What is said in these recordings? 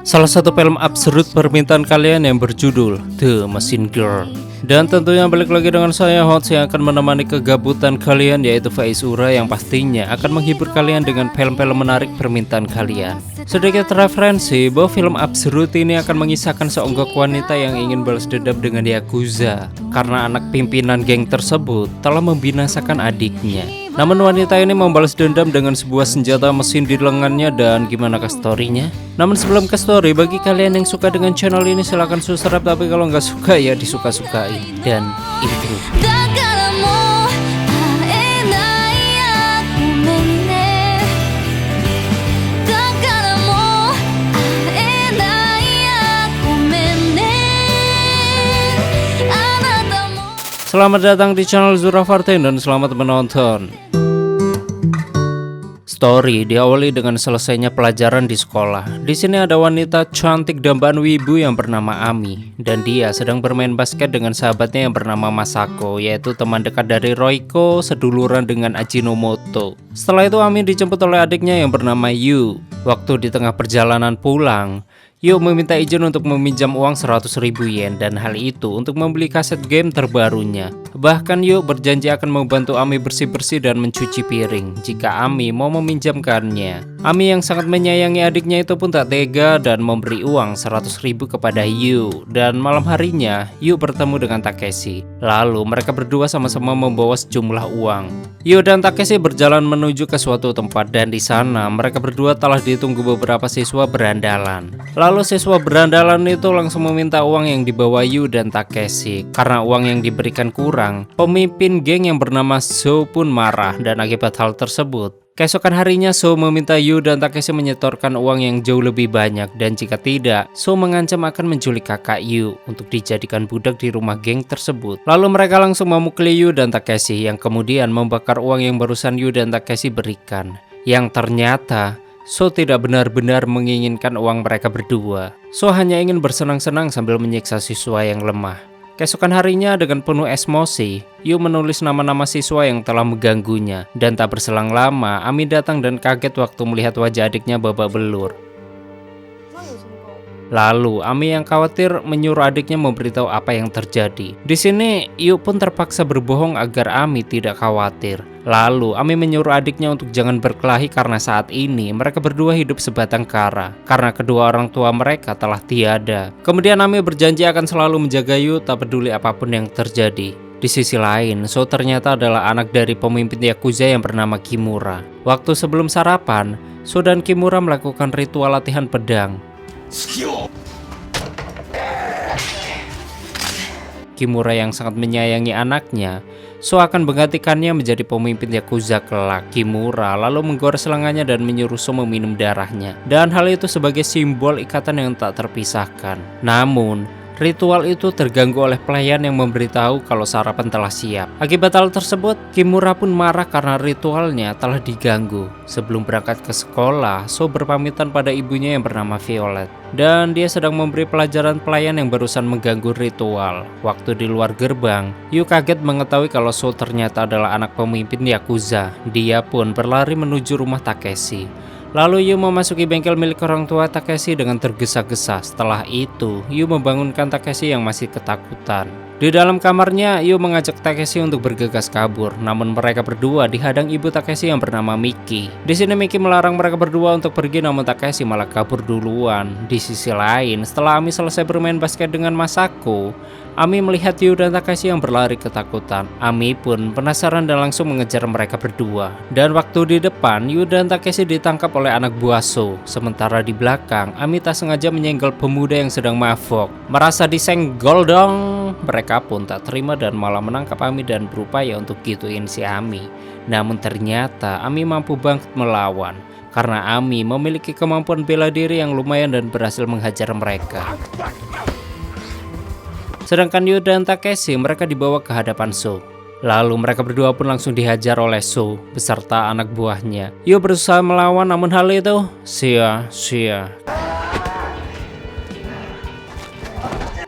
Salah satu film absurd permintaan kalian yang berjudul The Machine Girl. Dan tentunya balik lagi dengan saya host yang akan menemani kegabutan kalian, yaitu Faiz Ura, yang pastinya akan menghibur kalian dengan film-film menarik permintaan kalian. Sedikit referensi bahwa film absurd ini akan mengisahkan seonggok wanita yang ingin balas dendam dengan Yakuza karena anak pimpinan geng tersebut telah membinasakan adiknya. Namun wanita ini membalas dendam dengan sebuah senjata mesin di lengannya. Dan gimana ke story-nya? Namun sebelum ke story, bagi kalian yang suka dengan channel ini silahkan subscribe, tapi kalau nggak suka ya disuka-sukai. Dan intro. Selamat datang di channel Zurafarten dan selamat menonton. Story diawali dengan selesainya pelajaran di sekolah. Di sini ada wanita cantik dambaan wibu yang bernama Ami, dan dia sedang bermain basket dengan sahabatnya yang bernama Masako, yaitu teman dekat dari Roiko, seduluran dengan Ajinomoto. Setelah itu Ami dijemput oleh adiknya yang bernama Yu. Waktu di tengah perjalanan pulang, Yu meminta izin untuk meminjam uang 100.000 yen, dan hal itu untuk membeli kaset game terbarunya. Bahkan Yu berjanji akan membantu Ami bersih-bersih dan mencuci piring jika Ami mau meminjamkannya. Ami yang sangat menyayangi adiknya itu pun tak tega dan memberi uang 100.000 kepada Yu. Dan malam harinya Yu bertemu dengan Takeshi. Lalu mereka berdua sama-sama membawa sejumlah uang. Yu dan Takeshi berjalan menuju ke suatu tempat, dan di sana mereka berdua telah ditunggu beberapa siswa berandalan. Lalu siswa berandalan itu langsung meminta uang yang dibawa Yu dan Takeshi. Karena uang yang diberikan kurang, pemimpin geng yang bernama So pun marah, dan akibat hal tersebut, keesokan harinya So meminta Yu dan Takeshi menyetorkan uang yang jauh lebih banyak, dan jika tidak, So mengancam akan menculik kakak Yu untuk dijadikan budak di rumah geng tersebut. Lalu mereka langsung memukuli Yu dan Takeshi, yang kemudian membakar uang yang barusan Yu dan Takeshi berikan. Yang ternyata So tidak benar-benar menginginkan uang mereka berdua. So hanya ingin bersenang-senang sambil menyiksa siswa yang lemah. Keesokan harinya dengan penuh emosi, Yu menulis nama-nama siswa yang telah mengganggunya. Dan tak berselang lama, Ami datang dan kaget waktu melihat wajah adiknya babak belur. Lalu Ami yang khawatir menyuruh adiknya memberitahu apa yang terjadi. Di sini Yu pun terpaksa berbohong agar Ami tidak khawatir. Lalu Ami menyuruh adiknya untuk jangan berkelahi karena saat ini mereka berdua hidup sebatang kara karena kedua orang tua mereka telah tiada. Kemudian Ami berjanji akan selalu menjaga Yu tak peduli apapun yang terjadi. Di sisi lain, So ternyata adalah anak dari pemimpin Yakuza yang bernama Kimura. Waktu sebelum sarapan, So dan Kimura melakukan ritual latihan pedang. Kimura yang sangat menyayangi anaknya, So akan menggantikannya menjadi pemimpin Yakuza kelak. Kimura lalu menggores lengannya dan menyuruh So meminum darahnya, dan hal itu sebagai simbol ikatan yang tak terpisahkan. Namun ritual itu terganggu oleh pelayan yang memberitahu kalau sarapan telah siap. Akibat hal tersebut, Kimura pun marah karena ritualnya telah diganggu. Sebelum berangkat ke sekolah, So berpamitan pada ibunya yang bernama Violet, dan dia sedang memberi pelajaran pelayan yang barusan mengganggu ritual. Waktu di luar gerbang, Yu kaget mengetahui kalau So ternyata adalah anak pemimpin Yakuza. Dia pun berlari menuju rumah Takeshi. Lalu Yu memasuki bengkel milik orang tua Takeshi dengan tergesa-gesa. Setelah itu, Yu membangunkan Takeshi yang masih ketakutan. Di dalam kamarnya, Yu mengajak Takeshi untuk bergegas kabur. Namun mereka berdua dihadang ibu Takeshi yang bernama Miki. Di sini Miki melarang mereka berdua untuk pergi, namun Takeshi malah kabur duluan. Di sisi lain, setelah Ami selesai bermain basket dengan Masako, Ami melihat Yu dan Takeshi yang berlari ketakutan. Ami pun penasaran dan langsung mengejar mereka berdua. Dan waktu di depan, Yu dan Takeshi ditangkap oleh anak buah So. Sementara di belakang, Ami tak sengaja menyenggol pemuda yang sedang mabok. Merasa disenggol dong. Mereka pun tak terima dan malah menangkap Ami dan berupaya untuk gituin si Ami. Namun ternyata Ami mampu bangkit melawan karena Ami memiliki kemampuan bela diri yang lumayan dan berhasil menghajar mereka. Sedangkan Yu dan Takeshi mereka dibawa ke hadapan So. Lalu mereka berdua pun langsung dihajar oleh So beserta anak buahnya. Yu berusaha melawan, namun hal itu sia-sia.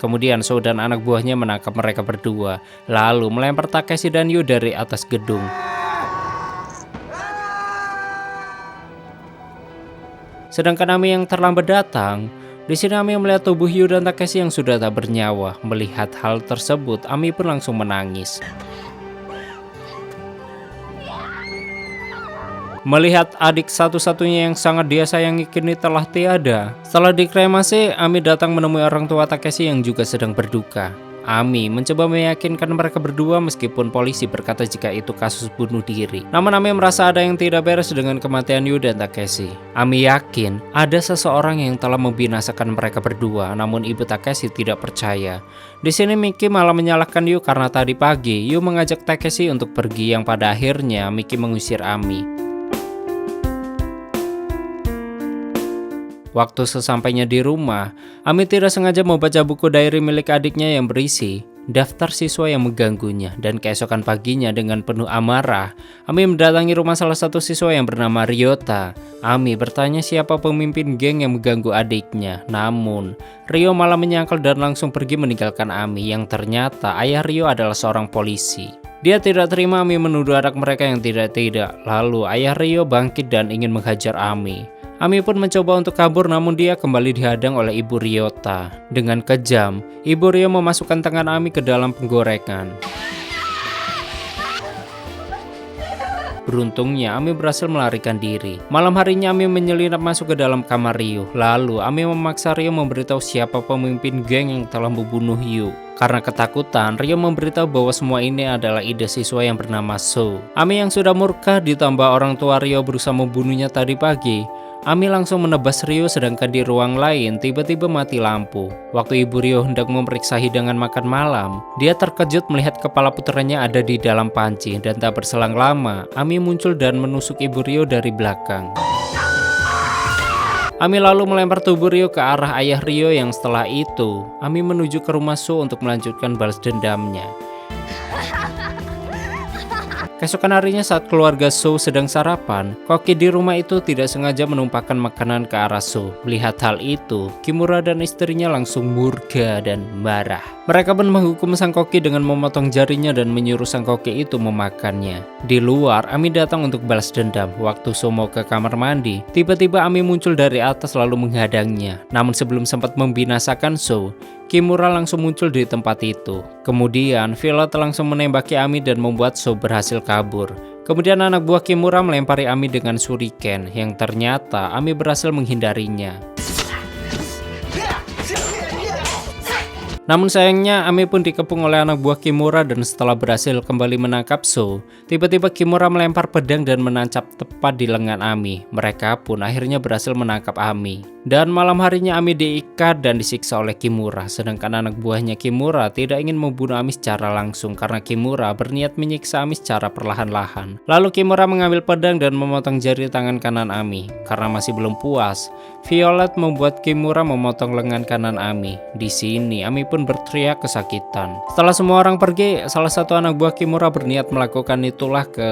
Kemudian So dan anak buahnya menangkap mereka berdua, lalu melempar Takeshi dan Yu dari atas gedung. Sedangkan Ami yang terlambat datang, Di sini Ami melihat tubuh Yu dan Takeshi yang sudah tak bernyawa. Melihat hal tersebut, Ami pun langsung menangis. Melihat adik satu-satunya yang sangat dia sayangi kini telah tiada. Setelah dikremasi, Ami datang menemui orang tua Takeshi yang juga sedang berduka. Ami mencoba meyakinkan mereka berdua meskipun polisi berkata jika itu kasus bunuh diri. Namun Ami merasa ada yang tidak beres dengan kematian Yu dan Takeshi. Ami yakin ada seseorang yang telah membinasakan mereka berdua, namun ibu Takeshi tidak percaya. Di sini Miki malah menyalahkan Yu karena tadi pagi Yu mengajak Takeshi untuk pergi yang pada akhirnya Miki mengusir Ami. Waktu sesampainya di rumah, Ami tidak sengaja membaca buku diary milik adiknya yang berisi daftar siswa yang mengganggunya, dan keesokan paginya dengan penuh amarah, Ami mendatangi rumah salah satu siswa yang bernama Ryota. Ami bertanya siapa pemimpin geng yang mengganggu adiknya, namun Ryo malah menyangkal dan langsung pergi meninggalkan Ami yang ternyata ayah Ryo adalah seorang polisi. Dia tidak terima Ami menuduh anak mereka yang tidak-tidak, lalu ayah Ryo bangkit dan ingin menghajar Ami. Ami pun mencoba untuk kabur namun dia kembali dihadang oleh ibu Ryota. Dengan kejam, ibu Ryo memasukkan tangan Ami ke dalam penggorengan. Beruntungnya Ami berhasil melarikan diri. Malam harinya Ami menyelinap masuk ke dalam kamar Ryo. Lalu Ami memaksa Ryo memberitahu siapa pemimpin geng yang telah membunuh Yu. Karena ketakutan, Ryo memberitahu bahwa semua ini adalah ide siswa yang bernama So. Ami yang sudah murka ditambah orang tua Ryo berusaha membunuhnya tadi pagi, Ami langsung menebas Ryo sedangkan di ruang lain tiba-tiba mati lampu. Waktu ibu Ryo hendak memeriksa hidangan makan malam, dia terkejut melihat kepala putranya ada di dalam panci dan tak berselang lama, Ami muncul dan menusuk ibu Ryo dari belakang. Ami lalu melempar tubuh Ryo ke arah ayah Ryo yang setelah itu, Ami menuju ke rumah So untuk melanjutkan balas dendamnya. Keesokan harinya saat keluarga So sedang sarapan, koki di rumah itu tidak sengaja menumpahkan makanan ke arah So. Melihat hal itu, Kimura dan istrinya langsung murka dan marah. Mereka pun menghukum sang koki dengan memotong jarinya dan menyuruh sang koki itu memakannya. Di luar, Ami datang untuk balas dendam. Waktu So mau ke kamar mandi, tiba-tiba Ami muncul dari atas lalu menghadangnya. Namun sebelum sempat membinasakan So, Kimura langsung muncul di tempat itu. Kemudian, Violet langsung menembaki Ami dan membuat So berhasil kabur. Kemudian anak buah Kimura melempari Ami dengan shuriken, yang ternyata Ami berhasil menghindarinya. Namun sayangnya Ami pun dikepung oleh anak buah Kimura dan setelah berhasil kembali menangkap So, tiba-tiba Kimura melempar pedang dan menancap tepat di lengan Ami. Mereka pun akhirnya berhasil menangkap Ami. Dan malam harinya Ami diikat dan disiksa oleh Kimura, sedangkan anak buahnya Kimura tidak ingin membunuh Ami secara langsung karena Kimura berniat menyiksa Ami secara perlahan-lahan. Lalu Kimura mengambil pedang dan memotong jari tangan kanan Ami. Karena masih belum puas, Violet membuat Kimura memotong lengan kanan Ami. Di sini Ami pun berteriak kesakitan. Setelah semua orang pergi, salah satu anak buah Kimura berniat melakukan itulah ke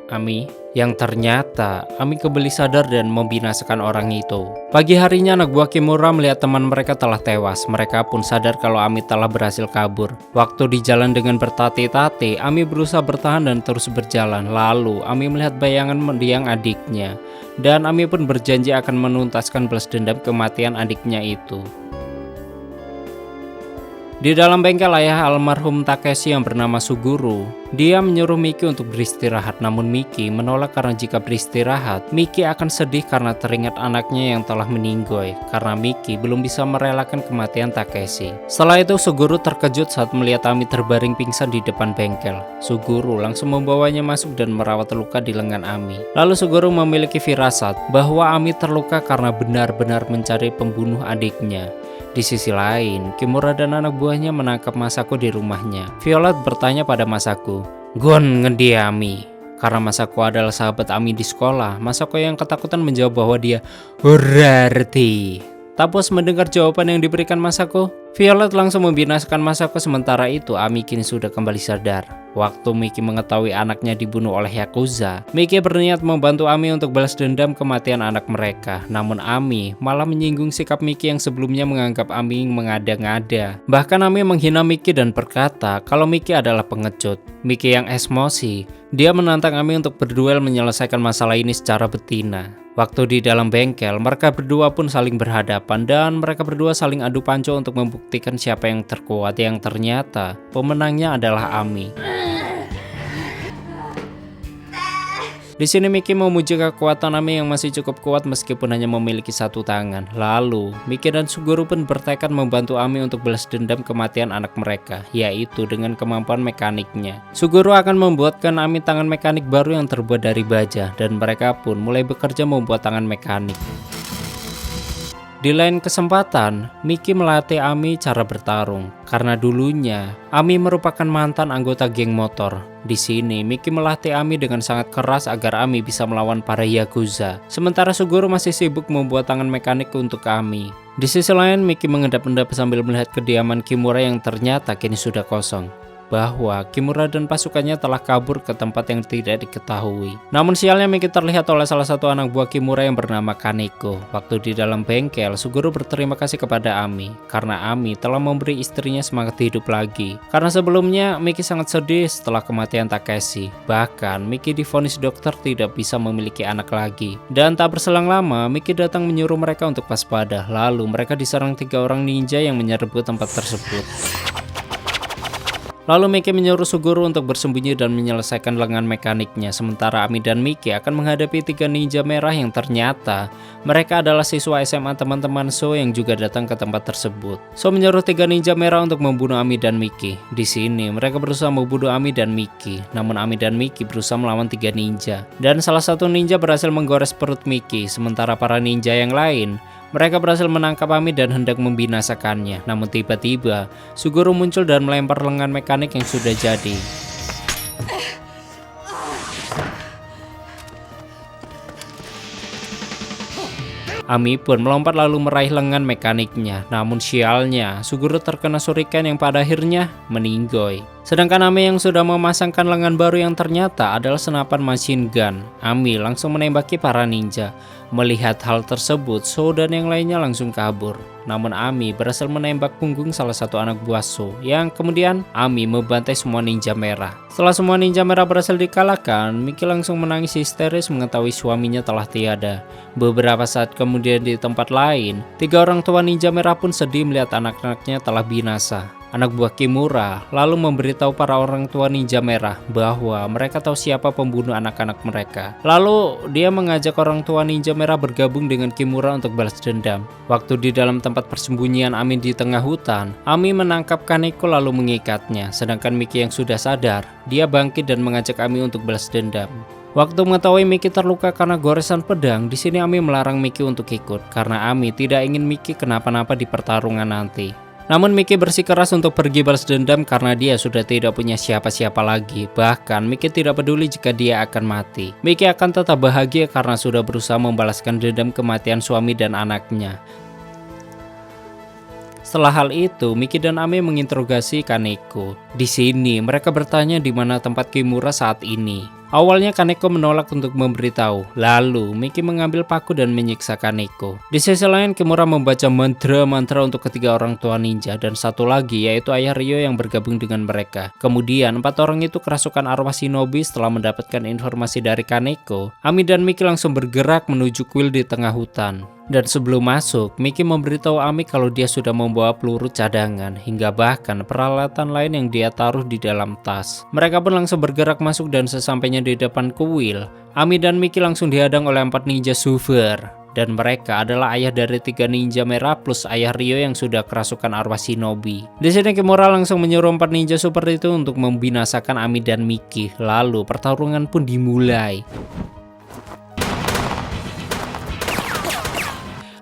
Ami. Yang ternyata Ami kembali sadar dan membinasakan orang itu. Pagi harinya anak buah Kimura melihat teman mereka telah tewas. Mereka pun sadar kalau Ami telah berhasil kabur. Waktu di jalan dengan bertati-tati, Ami berusaha bertahan dan terus berjalan. Lalu Ami melihat bayangan mendiang adiknya. Dan Ami pun berjanji akan menuntaskan balas dendam kematian adiknya itu. Di dalam bengkel ayah almarhum Takeshi yang bernama Suguru, dia menyuruh Miki untuk beristirahat, namun Miki menolak karena jika beristirahat, Miki akan sedih karena teringat anaknya yang telah meninggoy, karena Miki belum bisa merelakan kematian Takeshi. Setelah itu Suguru terkejut saat melihat Ami terbaring pingsan di depan bengkel. Suguru langsung membawanya masuk dan merawat luka di lengan Ami. Lalu Suguru memiliki firasat bahwa Ami terluka karena benar-benar mencari pembunuh adiknya. Di sisi lain, Kimura dan anak buahnya menangkap Masako di rumahnya. Violet bertanya pada Masako, "Gon ngendi Ami?" Karena Masako adalah sahabat Ami di sekolah, Masako yang ketakutan menjawab bahwa dia berarti. Tak puas mendengar jawaban yang diberikan Masako, Violet langsung membinasakan Masako. Sementara itu Ami kini sudah kembali sadar. Waktu Miki mengetahui anaknya dibunuh oleh Yakuza, Miki berniat membantu Ami untuk balas dendam kematian anak mereka. Namun Ami malah menyinggung sikap Miki yang sebelumnya menganggap Ami mengada-ngada. Bahkan Ami menghina Miki dan berkata kalau Miki adalah pengecut. Miki yang emosi, dia menantang Ami untuk berduel menyelesaikan masalah ini secara betina. Waktu di dalam bengkel, mereka berdua pun saling berhadapan dan mereka berdua saling adu panco untuk membuktikan siapa yang terkuat, yang ternyata pemenangnya adalah Ami. Di sini Miki memuji kekuatan Ami yang masih cukup kuat meskipun hanya memiliki satu tangan. Lalu, Miki dan Suguru pun bertekad membantu Ami untuk balas dendam kematian anak mereka, yaitu dengan kemampuan mekaniknya. Suguru akan membuatkan Ami tangan mekanik baru yang terbuat dari baja, dan mereka pun mulai bekerja membuat tangan mekanik. Di lain kesempatan, Miki melatih Ami cara bertarung karena dulunya Ami merupakan mantan anggota geng motor. Di sini Miki melatih Ami dengan sangat keras agar Ami bisa melawan para yakuza. Sementara Suguru masih sibuk membuat tangan mekanik untuk Ami. Di sisi lain, Miki mengendap-endap sambil melihat kediaman Kimura yang ternyata kini sudah kosong. Bahwa Kimura dan pasukannya telah kabur ke tempat yang tidak diketahui. Namun sialnya Miki terlihat oleh salah satu anak buah Kimura yang bernama Kaneko. Waktu di dalam bengkel, Suguru berterima kasih kepada Ami karena Ami telah memberi istrinya semangat hidup lagi. Karena sebelumnya Miki sangat sedih setelah kematian Takeshi. Bahkan Miki divonis dokter tidak bisa memiliki anak lagi. Dan tak berselang lama, Miki datang menyuruh mereka untuk waspada. Lalu mereka diserang 3 orang ninja yang menyerbu tempat tersebut. Lalu Miki menyuruh Suguru untuk bersembunyi dan menyelesaikan lengan mekaniknya, sementara Ami dan Miki akan menghadapi 3 ninja merah yang ternyata mereka adalah siswa SMA teman-teman So yang juga datang ke tempat tersebut. So menyuruh 3 ninja merah untuk membunuh Ami dan Miki. Di sini mereka berusaha membunuh Ami dan Miki, namun Ami dan Miki berusaha melawan 3 ninja. Dan salah satu ninja berhasil menggores perut Miki, sementara para ninja yang lain mereka berhasil menangkap Ami dan hendak membinasakannya. Namun tiba-tiba Suguru muncul dan melempar lengan mekanik yang sudah jadi. Ami pun melompat lalu meraih lengan mekaniknya. Namun sialnya, Suguru terkena shuriken yang pada akhirnya meninggoy. Sedangkan Ami yang sudah memasangkan lengan baru yang ternyata adalah senapan machine gun. Ami langsung menembaki para ninja. Melihat hal tersebut, So dan yang lainnya langsung kabur. Namun Ami berhasil menembak punggung salah satu anak buah So, yang kemudian Ami membantai semua ninja merah. Setelah semua ninja merah berhasil dikalahkan, Miki langsung menangis histeris mengetahui suaminya telah tiada. Beberapa saat kemudian di tempat lain, 3 orang tua ninja merah pun sedih melihat anak-anaknya telah binasa. Anak buah Kimura lalu memberitahu para orang tua ninja merah bahwa mereka tahu siapa pembunuh anak-anak mereka. Lalu dia mengajak orang tua ninja merah bergabung dengan Kimura untuk balas dendam. Waktu di dalam tempat persembunyian Ami di tengah hutan, Ami menangkap Kaneko lalu mengikatnya. Sedangkan Miki yang sudah sadar, dia bangkit dan mengajak Ami untuk balas dendam. Waktu mengetahui Miki terluka karena goresan pedang, di sini Ami melarang Miki untuk ikut karena Ami tidak ingin Miki kenapa-napa di pertarungan nanti. Namun Miki bersikeras untuk pergi balas dendam karena dia sudah tidak punya siapa-siapa lagi. Bahkan Miki tidak peduli jika dia akan mati. Miki akan tetap bahagia karena sudah berusaha membalaskan dendam kematian suami dan anaknya. Setelah hal itu, Miki dan Ami menginterogasi Kaneko. Di sini mereka bertanya di mana tempat Kimura saat ini. Awalnya Kaneko menolak untuk memberitahu, lalu Miki mengambil paku dan menyiksa Kaneko. Di sisi lain, Kimura membaca mantra-mantra untuk ketiga orang tua ninja dan satu lagi yaitu ayah Ryo yang bergabung dengan mereka. Kemudian 4 orang itu kerasukan arwah shinobi setelah mendapatkan informasi dari Kaneko. Ami dan Miki langsung bergerak menuju kuil di tengah hutan. Dan sebelum masuk, Miki memberitahu Ami kalau dia sudah membawa peluru cadangan hingga bahkan peralatan lain yang dia taruh di dalam tas. Mereka pun langsung bergerak masuk dan sesampainya di depan kuil, Ami dan Miki langsung dihadang oleh 4 ninja super. Dan mereka adalah ayah dari 3 ninja merah plus ayah Ryo yang sudah kerasukan arwah shinobi. Di sini Kimura langsung menyuruh 4 ninja super itu untuk membinasakan Ami dan Miki. Lalu pertarungan pun dimulai.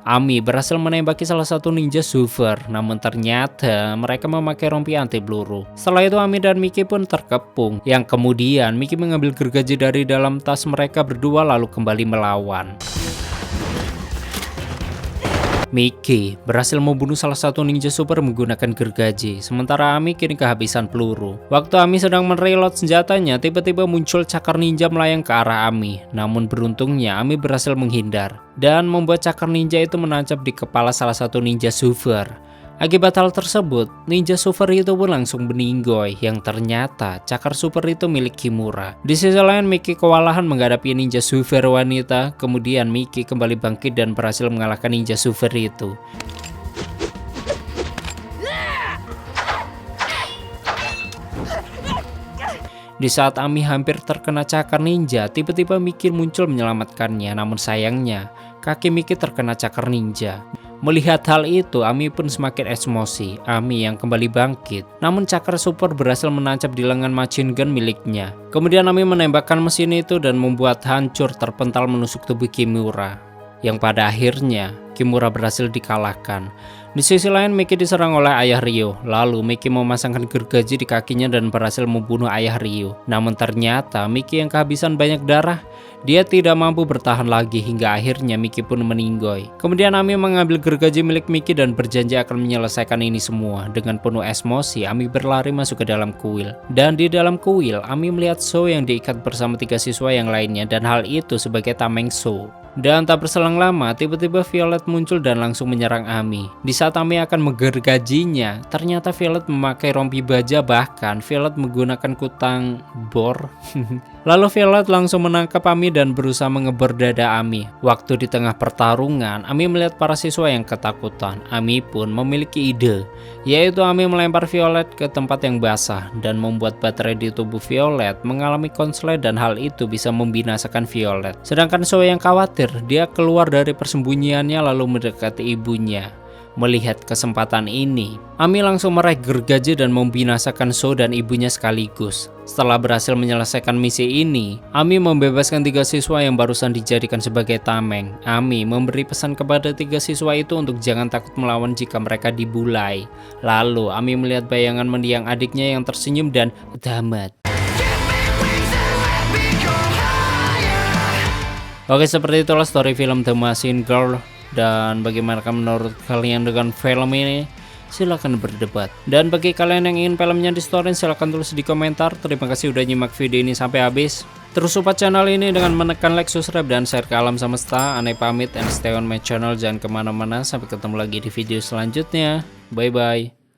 Ami berhasil menembaki salah satu ninja super, namun ternyata mereka memakai rompi anti peluru. Setelah itu Ami dan Miki pun terkepung, yang kemudian Miki mengambil gergaji dari dalam tas mereka berdua lalu kembali melawan. Miki berhasil membunuh salah satu ninja super menggunakan gergaji, sementara Ami kini kehabisan peluru. Waktu Ami sedang mereload senjatanya, tiba-tiba muncul cakar ninja melayang ke arah Ami. Namun beruntungnya Ami berhasil menghindar dan membuat cakar ninja itu menancap di kepala salah satu ninja super. Akibat hal tersebut, ninja super itu pun langsung meninggoy yang ternyata cakar super itu milik Kimura. Di sisi lain, Miki kewalahan menghadapi ninja super wanita, kemudian Miki kembali bangkit dan berhasil mengalahkan ninja super itu. Di saat Ami hampir terkena cakar ninja, tiba-tiba Miki muncul menyelamatkannya, namun sayangnya kaki Miki terkena cakar ninja. Melihat hal itu, Ami pun semakin emosi. Ami yang kembali bangkit, namun cakar super berhasil menancap di lengan machine gun miliknya. Kemudian Ami menembakkan mesin itu dan membuat hancur terpental menusuk tubuh Kimura, yang pada akhirnya Kimura berhasil dikalahkan. Di sisi lain, Miki diserang oleh ayah Ryo. Lalu Miki memasangkan gergaji di kakinya dan berhasil membunuh ayah Ryo. Namun ternyata Miki yang kehabisan banyak darah. Dia tidak mampu bertahan lagi hingga akhirnya Miki pun meninggoy. Kemudian Ami mengambil gergaji milik Miki dan berjanji akan menyelesaikan ini semua. Dengan penuh emosi, Ami berlari masuk ke dalam kuil. Dan di dalam kuil, Ami melihat Sho yang diikat bersama 3 siswa yang lainnya, dan hal itu sebagai tameng Sho. Dan tak berselang lama, tiba-tiba Violet muncul dan langsung menyerang Ami. Di saat Ami akan menggergajinya, ternyata Violet memakai rompi baja, bahkan Violet menggunakan kutang bor. Lalu Violet langsung menangkap Ami dan berusaha mengebor dada Ami. Waktu di tengah pertarungan, Ami melihat para siswa yang ketakutan. Ami pun memiliki ide, yaitu Ami melempar Violet ke tempat yang basah dan membuat baterai di tubuh Violet mengalami konslet, dan hal itu bisa membinasakan Violet. Sedangkan Sho yang khawatir, dia keluar dari persembunyiannya lalu mendekati ibunya. Melihat kesempatan ini, Ami langsung meraih gergaji dan membinasakan Sho dan ibunya sekaligus. Setelah berhasil menyelesaikan misi ini, Ami membebaskan 3 siswa yang barusan dijadikan sebagai tameng. Ami memberi pesan kepada 3 siswa itu untuk jangan takut melawan jika mereka dibulai. Lalu Ami melihat bayangan mendiang adiknya yang tersenyum dan tamat. Oke, seperti itulah story film The Machine Girl. Dan bagaimana menurut kalian dengan film ini? Silahkan berdebat. Dan bagi kalian yang ingin filmnya distorin, silahkan tulis di komentar. Terima kasih udah nyimak video ini sampai habis. Terus support channel ini dengan menekan like, subscribe, dan share ke alam semesta. Aneh pamit and stay on my channel. Jangan kemana-mana. Sampai ketemu lagi di video selanjutnya. Bye bye.